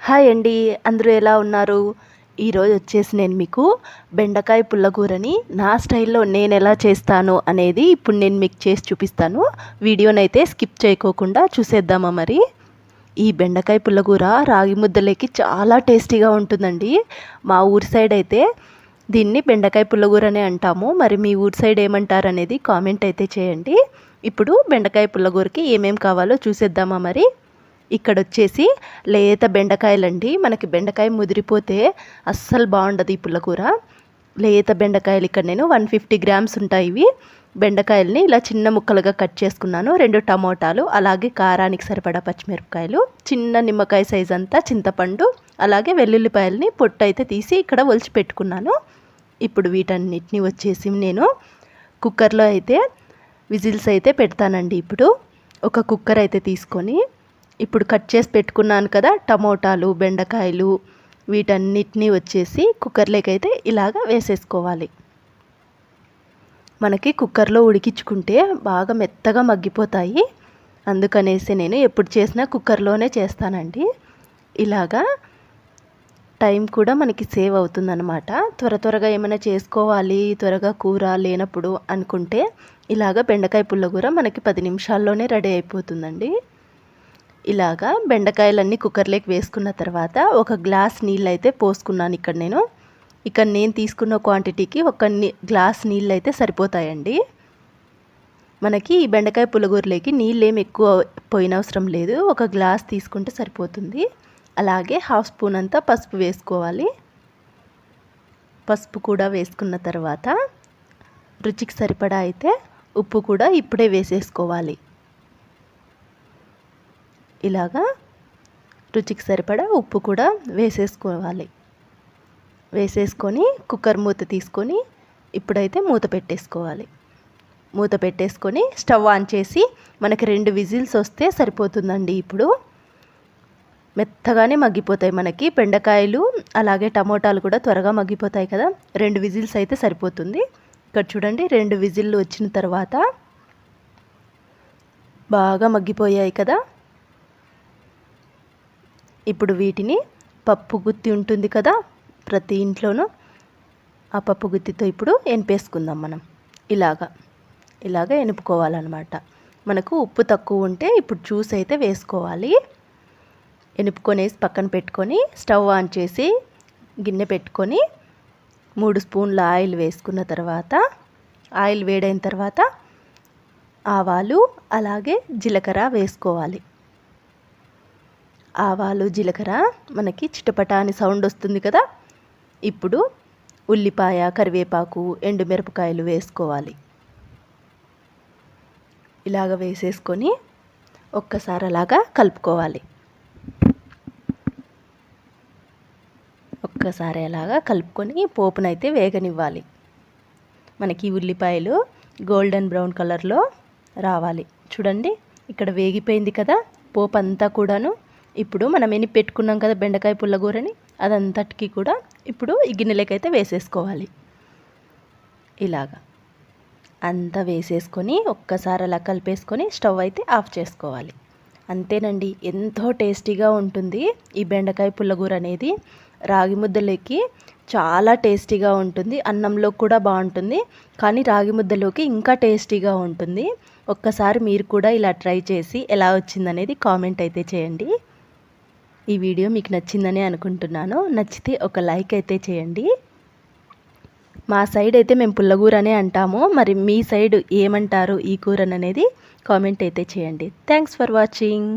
Hi అండి. అందరూ ఎలా ఉన్నారు? ఈరోజు వచ్చేసి నేను మీకు బెండకాయ పుల్లగూరని నా స్టైల్‌లో నేనెలా చేస్తాను అనేది ఇప్పుడు నేను మీకు చేసి చూపిస్తాను. వీడియోనైతే స్కిప్ చేయకోకుండా చూసేద్దామా మరి? ఈ బెండకాయ పుల్లగూర రాగి ముద్దలేకి చాలా టేస్టీగా ఉంటుందండి. మా ఊరి సైడ్ అయితే దీన్ని బెండకాయ పుల్లగూరనే అంటాము. మరి మీ ఊరి సైడ్ ఏమంటారనేది కామెంట్ అయితే చేయండి. ఇప్పుడు బెండకాయ పుల్లగూరకి ఏమేం కావాలో చూసేద్దామా మరి? ఇక్కడొచ్చేసి లేత బెండకాయలండి. మనకి బెండకాయ ముదిరిపోతే అస్సలు బాగుండదు ఈ పుల్లకూర. లేత బెండకాయలు ఇక్కడ నేను 150 గ్రామ్స్ ఉంటాయి ఇవి. బెండకాయలని ఇలా చిన్న ముక్కలుగా కట్ చేసుకున్నాను. 2 టమోటాలు, అలాగే కారానికి సరిపడా పచ్చిమిరపకాయలు, చిన్న నిమ్మకాయ సైజ్ అంతా చింతపండు, అలాగే వెల్లుల్లిపాయలని పొట్టు అయితే తీసి ఇక్కడ ఒలిచి పెట్టుకున్నాను. ఇప్పుడు వీటన్నిటిని వచ్చేసి నేను కుక్కర్లో అయితే విజిల్స్ అయితే పెడతానండి. ఇప్పుడు ఒక కుక్కర్ అయితే తీసుకొని ఇప్పుడు కట్ చేసి పెట్టుకున్నాను కదా టమోటాలు, బెండకాయలు, వీటన్నిటిని వచ్చేసి కుక్కర్లోకి అయితే ఇలాగ వేసేసుకోవాలి. మనకి కుక్కర్లో ఉడికించుకుంటే బాగా మెత్తగా మగ్గిపోతాయి. అందుకనేసి నేను ఎప్పుడు చేసినా కుక్కర్లోనే చేస్తానండి. ఇలాగా టైం కూడా మనకి సేవ్ అవుతుందన్నమాట. త్వరగా ఏమైనా చేసుకోవాలి, త్వరగా కూర లేనప్పుడు అనుకుంటే ఇలాగ బెండకాయ పుల్లగూర మనకి 10 నిమిషాల్లోనే రెడీ అయిపోతుందండి. ఇలాగా బెండకాయలన్నీ కుక్కర్లోకి వేసుకున్న తర్వాత ఒక గ్లాస్ నీళ్ళు అయితే పోసుకున్నాను. ఇక్కడ నేను తీసుకున్న క్వాంటిటీకి ఒక గ్లాస్ నీళ్ళు అయితే సరిపోతాయండి. మనకి ఈ బెండకాయ పుల్లగూరలోకి నీళ్ళు ఏమి ఎక్కువ పోయినవసరం లేదు. ఒక గ్లాస్ తీసుకుంటే సరిపోతుంది. అలాగే 1/2 స్పూన్ అంతా పసుపు వేసుకోవాలి. పసుపు కూడా వేసుకున్న తర్వాత రుచికి సరిపడా అయితే ఉప్పు కూడా ఇప్పుడే వేసేసుకోవాలి. ఇలాగా రుచికి సరిపడా ఉప్పు కూడా వేసేసుకోవాలి. వేసేసుకొని కుక్కర్ మూత తీసుకొని ఇప్పుడైతే మూత పెట్టేసుకోవాలి. మూత పెట్టేసుకొని స్టవ్ ఆన్ చేసి మనకి 2 విజిల్స్ వస్తే సరిపోతుందండి. ఇప్పుడు మెత్తగానే మగ్గిపోతాయి మనకి బెండకాయలు, అలాగే టమోటాలు కూడా త్వరగా మగ్గిపోతాయి కదా. 2 విజిల్స్ అయితే సరిపోతుంది. ఇక్కడ చూడండి 2 విజిల్లు వచ్చిన తర్వాత బాగా మగ్గిపోయాయి కదా. ఇప్పుడు వీటిని పప్పు గుత్తి ఉంటుంది కదా ప్రతి ఇంట్లోనూ, ఆ పప్పు గుత్తితో ఇప్పుడు ఎనిపేసుకుందాం మనం. ఇలాగా ఎనుపుకోవాలన్నమాట. మనకు ఉప్పు తక్కువ ఉంటే ఇప్పుడు చూసి అయితే వేసుకోవాలి. ఎనుపుకొనేసి పక్కన పెట్టుకొని స్టవ్ ఆన్ చేసి గిన్నె పెట్టుకొని 3 స్పూన్ల ఆయిల్ వేసుకున్న తర్వాత, ఆయిల్ వేడైన తర్వాత ఆవాలు అలాగే జీలకర్ర వేసుకోవాలి. ఆవాలు జీలకర్ర మనకి చిటపటా అని సౌండ్ వస్తుంది కదా. ఇప్పుడు ఉల్లిపాయ, కరివేపాకు, ఎండుమిరపకాయలు వేసుకోవాలి. ఇలాగ వేసేసుకొని ఒక్కసారి అలాగా కలుపుకోవాలి. ఒక్కసారి అలాగా కలుపుకొని పోపునైతే వేగనివ్వాలి. మనకి ఉల్లిపాయలు గోల్డెన్ బ్రౌన్ కలర్లో రావాలి. చూడండి ఇక్కడ వేగిపోయింది కదా పోపు అంతా కూడాను. ఇప్పుడు మనం ఎన్ని పెట్టుకున్నాం కదా బెండకాయ పుల్లగూరని, అదంతటికి కూడా ఇప్పుడు ఈ గిన్నెలకైతే వేసేసుకోవాలి. ఇలాగా అంతా వేసేసుకొని ఒక్కసారి అలా కలిపేసుకొని స్టవ్ అయితే ఆఫ్ చేసుకోవాలి. అంతేనండి, ఎంతో టేస్టీగా ఉంటుంది ఈ బెండకాయ పుల్లగూర అనేది. రాగి ముద్దలోకి చాలా టేస్టీగా ఉంటుంది, అన్నంలో కూడా బాగుంటుంది, కానీ రాగి ముద్దలోకి ఇంకా టేస్టీగా ఉంటుంది. ఒక్కసారి మీరు కూడా ఇలా ట్రై చేసి ఎలా వచ్చిందనేది కామెంట్ అయితే చేయండి. ఈ వీడియో మీకు నచ్చిందని అనుకుంటున్నాను. నచ్చితే ఒక లైక్ అయితే చేయండి. మా సైడ్ అయితే మేము పుల్లగూరనే అంటాము. మరి మీ సైడ్ ఏమంటారు ఈ కూరననేది కామెంట్ అయితే చేయండి. Thanks for watching.